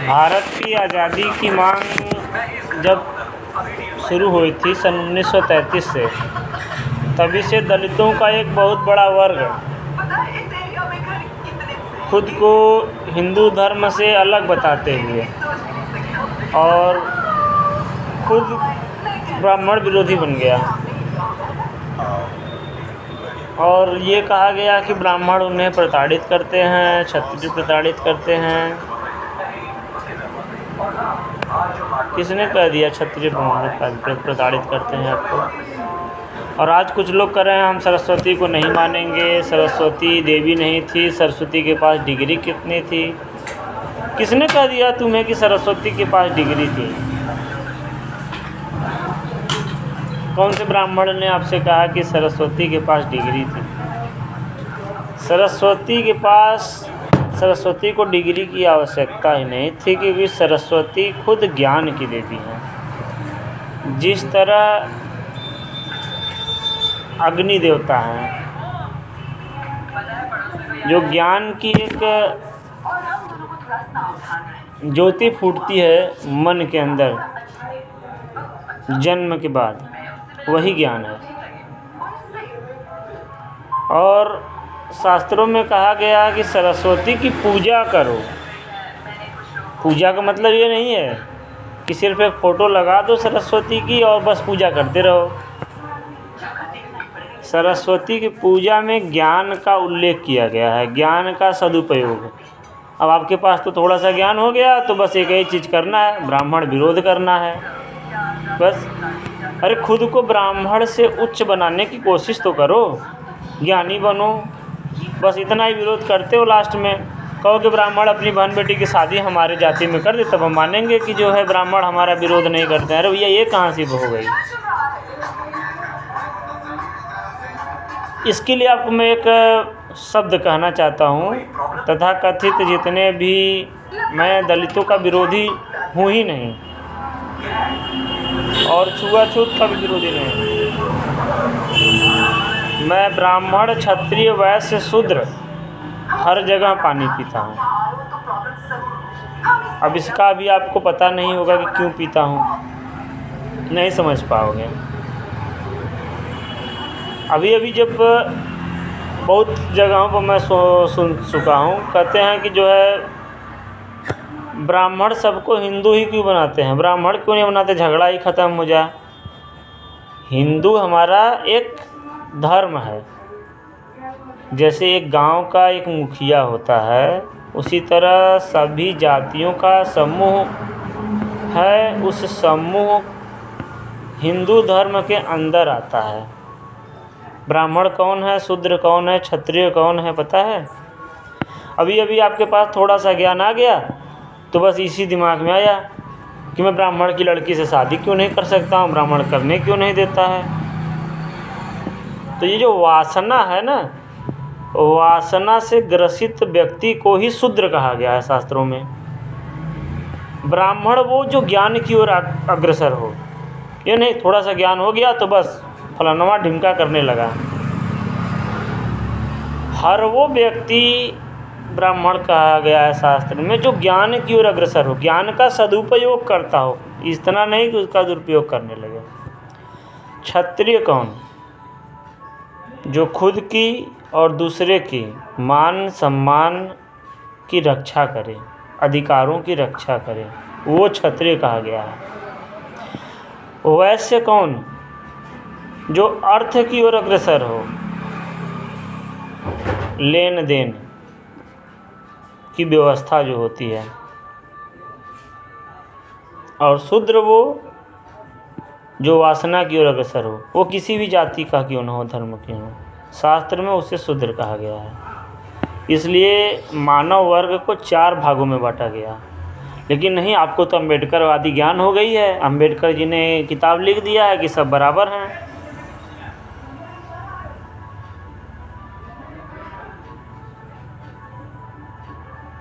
भारत की आज़ादी की मांग जब शुरू हुई थी सन 1933 से, तभी से दलितों का एक बहुत बड़ा वर्ग खुद को हिंदू धर्म से अलग बताते हुए और खुद ब्राह्मण विरोधी बन गया और ये कहा गया कि ब्राह्मण उन्हें प्रताड़ित करते हैं, क्षत्रिय प्रताड़ित करते हैं। किसने कह दिया क्षत्रिय ब्राह्मण प्रताड़ित करते हैं आपको? और आज कुछ लोग कह रहे हैं हम सरस्वती को नहीं मानेंगे, सरस्वती देवी नहीं थी, सरस्वती के पास डिग्री कितनी थी। किसने कह दिया तुम्हें कि सरस्वती के पास डिग्री थी? कौन से ब्राह्मण ने आपसे कहा कि सरस्वती के पास डिग्री थी? सरस्वती को डिग्री की आवश्यकता ही नहीं थी, क्योंकि सरस्वती खुद ज्ञान की देवी है। जिस तरह अग्नि देवता हैं, जो ज्ञान की एक ज्योति फूटती है मन के अंदर जन्म के बाद, वही ज्ञान है। और शास्त्रों में कहा गया कि सरस्वती की पूजा करो। पूजा का मतलब ये नहीं है कि सिर्फ एक फ़ोटो लगा दो सरस्वती की और बस पूजा करते रहो। सरस्वती की पूजा में ज्ञान का उल्लेख किया गया है, ज्ञान का सदुपयोग। अब आपके पास तो थोड़ा सा ज्ञान हो गया तो बस एक ही चीज़ करना है, ब्राह्मण विरोध करना है बस। अरे खुद को ब्राह्मण से उच्च बनाने की कोशिश तो करो, ज्ञानी बनो। बस इतना ही विरोध करते हो, लास्ट में कहो कि ब्राह्मण अपनी बहन बेटी की शादी हमारे जाति में कर दे, तब हम मानेंगे कि जो है ब्राह्मण हमारा विरोध नहीं करते हैं। अरे भैया ये कहाँ से हो गई? इसके लिए आपको मैं एक शब्द कहना चाहता हूँ। तथाकथित जितने भी, मैं दलितों का विरोधी हूँ ही नहीं और छुआछूत का भी विरोधी नहीं। मैं ब्राह्मण, क्षत्रिय, वैश्य, शूद्र हर जगह पानी पीता हूँ। अब इसका भी आपको पता नहीं होगा कि क्यों पीता हूँ, नहीं समझ पाओगे। अभी जब बहुत जगहों पर मैं सुन चुका हूँ, कहते हैं कि जो है ब्राह्मण सबको हिंदू ही क्यों बनाते हैं, ब्राह्मण क्यों नहीं बनाते, झगड़ा ही ख़त्म हो जाए। हिंदू हमारा एक धर्म है। जैसे एक गांव का एक मुखिया होता है, उसी तरह सभी जातियों का समूह है। उस समूह हिंदू धर्म के अंदर आता है। ब्राह्मण कौन है, शूद्र कौन है, क्षत्रिय कौन है, पता है? अभी आपके पास थोड़ा सा ज्ञान आ गया तो बस इसी दिमाग में आया कि मैं ब्राह्मण की लड़की से शादी क्यों नहीं कर सकता हूँ, ब्राह्मण करने क्यों नहीं देता है। तो ये जो वासना है ना, वासना से ग्रसित व्यक्ति को ही शूद्र कहा गया है शास्त्रों में। ब्राह्मण वो जो ज्ञान की ओर अग्रसर हो, ये नहीं थोड़ा सा ज्ञान हो गया तो बस फलाना ढिमका करने लगा। हर वो व्यक्ति ब्राह्मण कहा गया है शास्त्र में जो ज्ञान की ओर अग्रसर हो, ज्ञान का सदुपयोग करता हो, इतना नहीं कि उसका दुरुपयोग करने लगे। क्षत्रिय कौन? जो खुद की और दूसरे की मान सम्मान की रक्षा करे, अधिकारों की रक्षा करे, वो क्षत्रिय कहा गया है। वैश्य कौन? जो अर्थ की ओर अग्रसर हो, लेन देन की व्यवस्था जो होती है। और शूद्र वो जो वासना की ओर अग्रसर हो, वो किसी भी जाति का क्यों न हो, धर्म क्यों हो, शास्त्र में उसे शूद्र कहा गया है। इसलिए मानव वर्ग को 4 भागों में बांटा गया। लेकिन नहीं, आपको तो अम्बेडकरवादी ज्ञान हो गई है। अम्बेडकर जी ने किताब लिख दिया है कि सब बराबर हैं।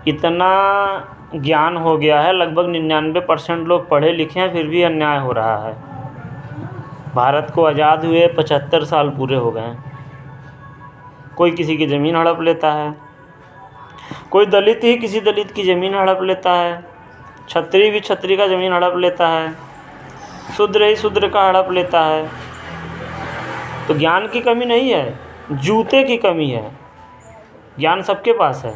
इतना ज्ञान हो गया है, लगभग 99% लोग पढ़े लिखे हैं, फिर भी अन्याय हो रहा है। भारत को आज़ाद हुए 75 साल पूरे हो गए हैं। कोई किसी की ज़मीन हड़प लेता है, कोई दलित ही किसी दलित की ज़मीन हड़प लेता है, क्षत्रिय भी क्षत्रिय का ज़मीन हड़प लेता है, शूद्र ही शूद्र का हड़प लेता है। तो ज्ञान की कमी नहीं है, जूते की कमी है। ज्ञान सबके पास है,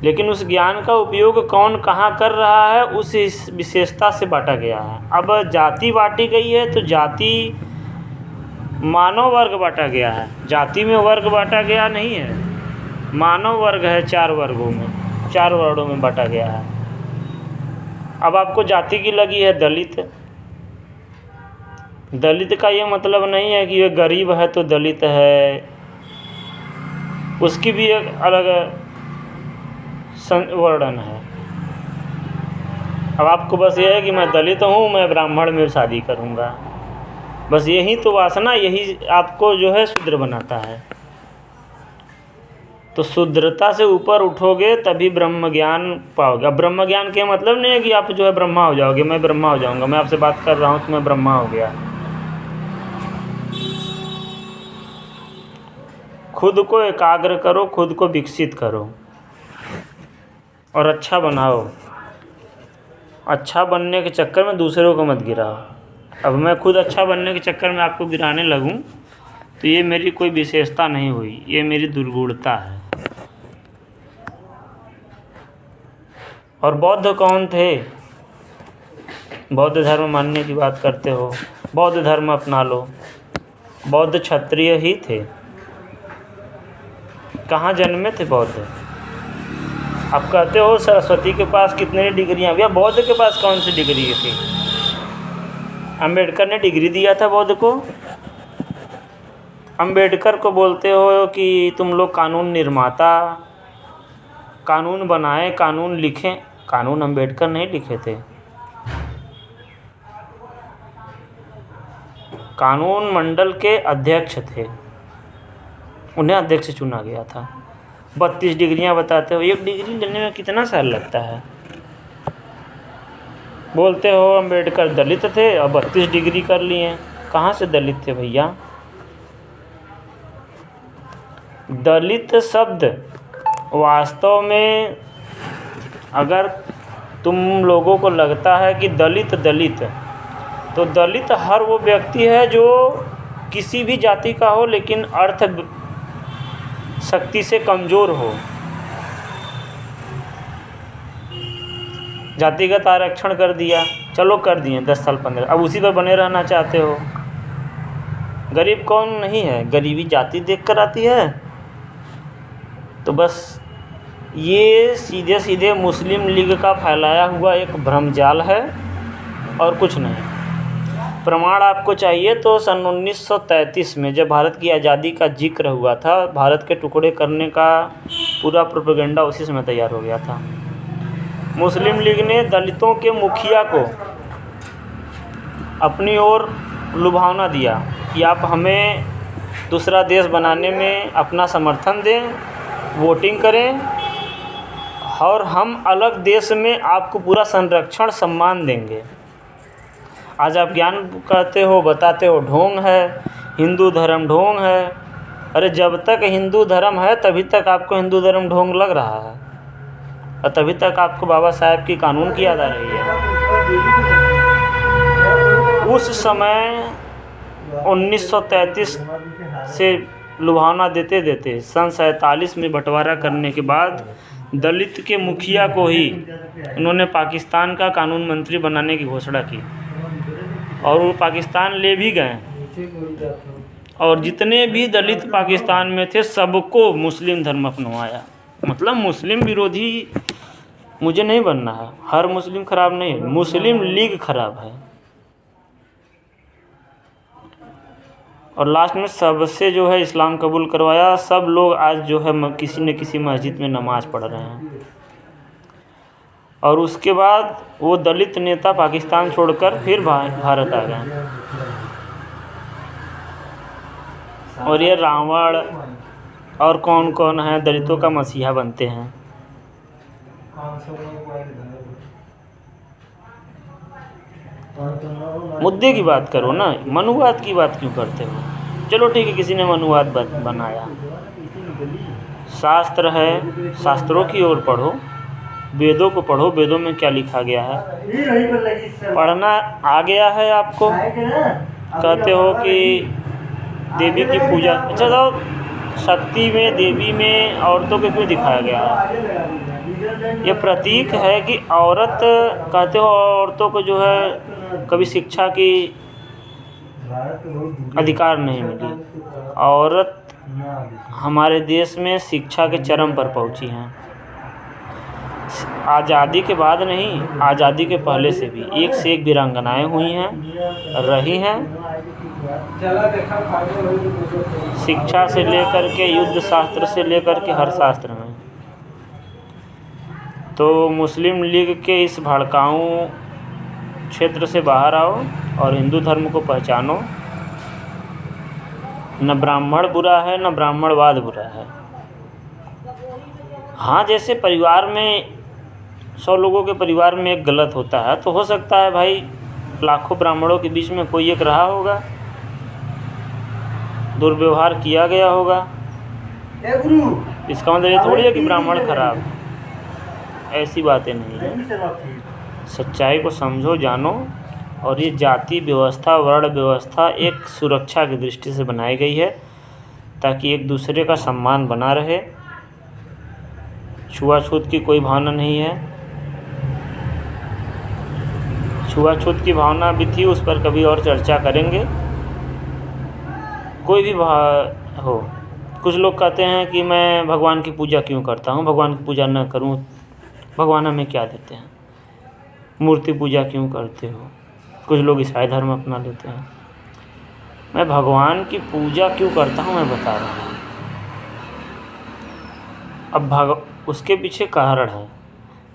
लेकिन उस ज्ञान का उपयोग कौन कहाँ कर रहा है उस विशेषता से बांटा गया है। अब जाति बांटी गई है तो जाति मानव वर्ग बांटा गया है, जाति में वर्ग बांटा गया नहीं है, मानव वर्ग है, 4 वर्गों में, 4 वर्णों में बांटा गया है। अब आपको जाति की लगी है दलित। दलित का ये मतलब नहीं है कि ये गरीब है तो दलित है, उसकी भी एक अलग वर्णन है। अब आपको बस ये है कि मैं दलित हूँ, मैं ब्राह्मण में शादी करूँगा, बस यही तो वासना, यही आपको जो है शूद्र बनाता है। तो शूद्रता से ऊपर उठोगे तभी ब्रह्म ज्ञान पाओगे। अब ब्रह्म ज्ञान के मतलब नहीं है कि आप जो है ब्रह्मा हो जाओगे, मैं ब्रह्मा हो जाऊँगा, मैं आपसे बात कर रहा हूँ तो मैं ब्रह्मा हो गया। खुद को एकाग्र करो, खुद को विकसित करो और अच्छा बनाओ। अच्छा बनने के चक्कर में दूसरों को मत गिराओ। अब मैं खुद अच्छा बनने के चक्कर में आपको गिराने लगूं तो ये मेरी कोई विशेषता नहीं हुई, ये मेरी दुर्गुणता है। और बौद्ध कौन थे? बौद्ध धर्म मानने की बात करते हो, बौद्ध धर्म अपना लो। बौद्ध क्षत्रिय ही थे। कहाँ जन्मे थे बौद्ध? आप कहते हो सरस्वती के पास कितने डिग्रियाँ, भैया बौद्ध के पास कौन सी डिग्री थी? अंबेडकर ने डिग्री दिया था बौद्ध को। अंबेडकर को बोलते हो कि तुम लोग कानून निर्माता, कानून बनाएं, कानून लिखें। कानून अंबेडकर नहीं लिखे थे, कानून मंडल के अध्यक्ष थे, उन्हें अध्यक्ष चुना गया था। 32 डिग्रियां बताते हो, एक डिग्री लेने में कितना साल लगता है? बोलते हो अंबेडकर दलित थे और 32 डिग्री कर लिए। कहाँ से दलित थे भैया? दलित शब्द वास्तव में, अगर तुम लोगों को लगता है कि दलित दलित, तो दलित हर वो व्यक्ति है जो किसी भी जाति का हो लेकिन अर्थ शक्ति से कमज़ोर हो। जातिगत आरक्षण कर दिया, चलो कर दिए 10 साल 15, अब उसी पर बने रहना चाहते हो। गरीब कौन नहीं है? गरीबी जाति देख कर आती है। तो बस ये सीधे सीधे मुस्लिम लीग का फैलाया हुआ एक भ्रमजाल है और कुछ नहीं। प्रमाण आपको चाहिए तो सन 1933 में जब भारत की आज़ादी का जिक्र हुआ था, भारत के टुकड़े करने का पूरा प्रोपेगेंडा उसी समय तैयार हो गया था। मुस्लिम लीग ने दलितों के मुखिया को अपनी ओर लुभावना दिया कि आप हमें दूसरा देश बनाने में अपना समर्थन दें, वोटिंग करें और हम अलग देश में आपको पूरा संरक्षण सम्मान देंगे। आज आप ज्ञान कहते हो, बताते हो ढोंग है, हिंदू धर्म ढोंग है। अरे जब तक हिंदू धर्म है तभी तक आपको हिंदू धर्म ढोंग लग रहा है और तभी तक आपको बाबा साहब की कानून की याद आ रही है। उस समय 1933 से लुभावना देते देते सन 47 में बंटवारा करने के बाद दलित के मुखिया को ही उन्होंने पाकिस्तान का कानून मंत्री बनाने की घोषणा की और वो पाकिस्तान ले भी गए। और जितने भी दलित पाकिस्तान में थे सबको मुस्लिम धर्म अपनाया। मतलब मुस्लिम विरोधी मुझे नहीं बनना है, हर मुस्लिम खराब नहीं है, मुस्लिम लीग खराब है। और लास्ट में सबसे जो है इस्लाम कबूल करवाया। सब लोग आज जो है किसी न किसी मस्जिद में नमाज़ पढ़ रहे हैं। और उसके बाद वो दलित नेता पाकिस्तान छोड़कर फिर भारत आ गए। और ये रावण और कौन कौन है दलितों का मसीहा बनते हैं। मुद्दे की बात करो ना, मनुवाद की बात क्यों करते हो? चलो ठीक है, किसी ने मनुवाद बनाया, शास्त्र है, शास्त्रों की ओर पढ़ो, वेदों को पढ़ो, वेदों में क्या लिखा गया है। पढ़ना आ गया है आपको, कहते हो कि देवी की पूजा। अच्छा तो शक्ति में, देवी में औरतों को क्यों दिखाया गया है? ये प्रतीक है कि औरत, कहते हो औरतों को जो है कभी शिक्षा की अधिकार नहीं मिली। औरत हमारे देश में शिक्षा के चरम पर पहुंची हैं। आज़ादी के बाद नहीं, आज़ादी के पहले से भी एक से एक वीरांगनाएँ हुई हैं, रही हैं। शिक्षा से लेकर के युद्ध शास्त्र से लेकर के हर शास्त्र में। तो मुस्लिम लीग के इस भड़काऊ क्षेत्र से बाहर आओ और हिंदू धर्म को पहचानो। न ब्राह्मण बुरा है, न ब्राह्मणवाद बुरा है। हाँ, जैसे परिवार में 100 लोगों के परिवार में एक गलत होता है, तो हो सकता है भाई लाखों ब्राह्मणों के बीच में कोई एक रहा होगा, दुर्व्यवहार किया गया होगा। इसका मतलब ये थोड़ी है कि ब्राह्मण खराब, ऐसी बातें नहीं हैं। सच्चाई को समझो, जानो। और ये जाति व्यवस्था, वर्ण व्यवस्था एक सुरक्षा की दृष्टि से बनाई गई है, ताकि एक दूसरे का सम्मान बना रहे। छुआछूत की कोई भावना नहीं है। छुआछूत की भावना भी थी, उस पर कभी और चर्चा करेंगे। कोई भी हो, कुछ लोग कहते हैं कि मैं भगवान की पूजा क्यों करता हूँ, भगवान की पूजा न करूँ, भगवान हमें क्या देते हैं, मूर्ति पूजा क्यों करते हो। कुछ लोग ईसाई धर्म अपना लेते हैं। मैं भगवान की पूजा क्यों करता हूँ, मैं बता रहा हूँ। अब उसके पीछे कारण है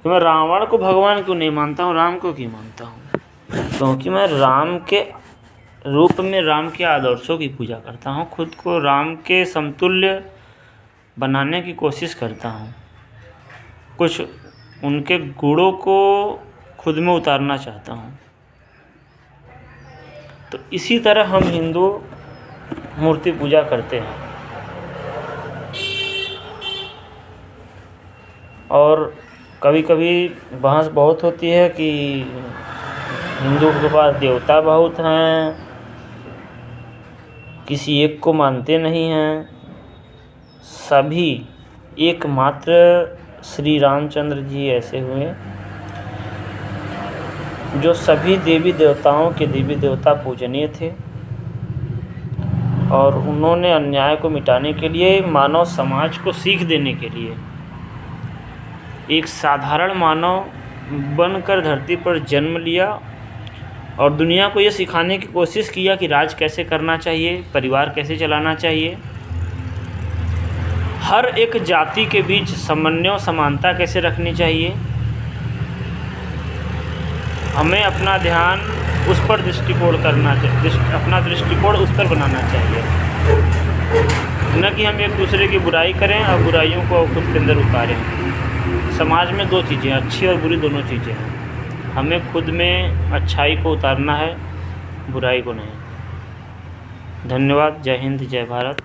कि मैं रावण को भगवान क्यों नहीं मानता हूँ, राम को क्यों मानता हूँ। क्योंकि मैं राम के रूप में, राम के आदर्शों की पूजा करता हूँ। खुद को राम के समतुल्य बनाने की कोशिश करता हूँ। कुछ उनके गुणों को खुद में उतारना चाहता हूँ। तो इसी तरह हम हिंदू मूर्ति पूजा करते हैं। और कभी कभी बहस बहुत होती है कि हिंदू के पास देवता बहुत हैं, किसी एक को मानते नहीं हैं। सभी एकमात्र श्री रामचंद्र जी ऐसे हुए जो सभी देवी देवताओं के देवी देवता पूजनीय थे, और उन्होंने अन्याय को मिटाने के लिए, मानव समाज को सीख देने के लिए एक साधारण मानव बनकर धरती पर जन्म लिया और दुनिया को ये सिखाने की कोशिश किया कि राज कैसे करना चाहिए, परिवार कैसे चलाना चाहिए, हर एक जाति के बीच समन्वय समानता कैसे रखनी चाहिए। हमें अपना ध्यान उस पर दृष्टिकोण करना चाहिए, अपना दृष्टिकोण उस पर बनाना चाहिए, न कि हम एक दूसरे की बुराई करें और बुराइयों को खुद के अंदर उतारें। समाज में दो चीज़ें, अच्छी और बुरी दोनों चीज़ें हैं। हमें खुद में अच्छाई को उतारना है, बुराई को नहीं। धन्यवाद। जय हिंद, जय भारत।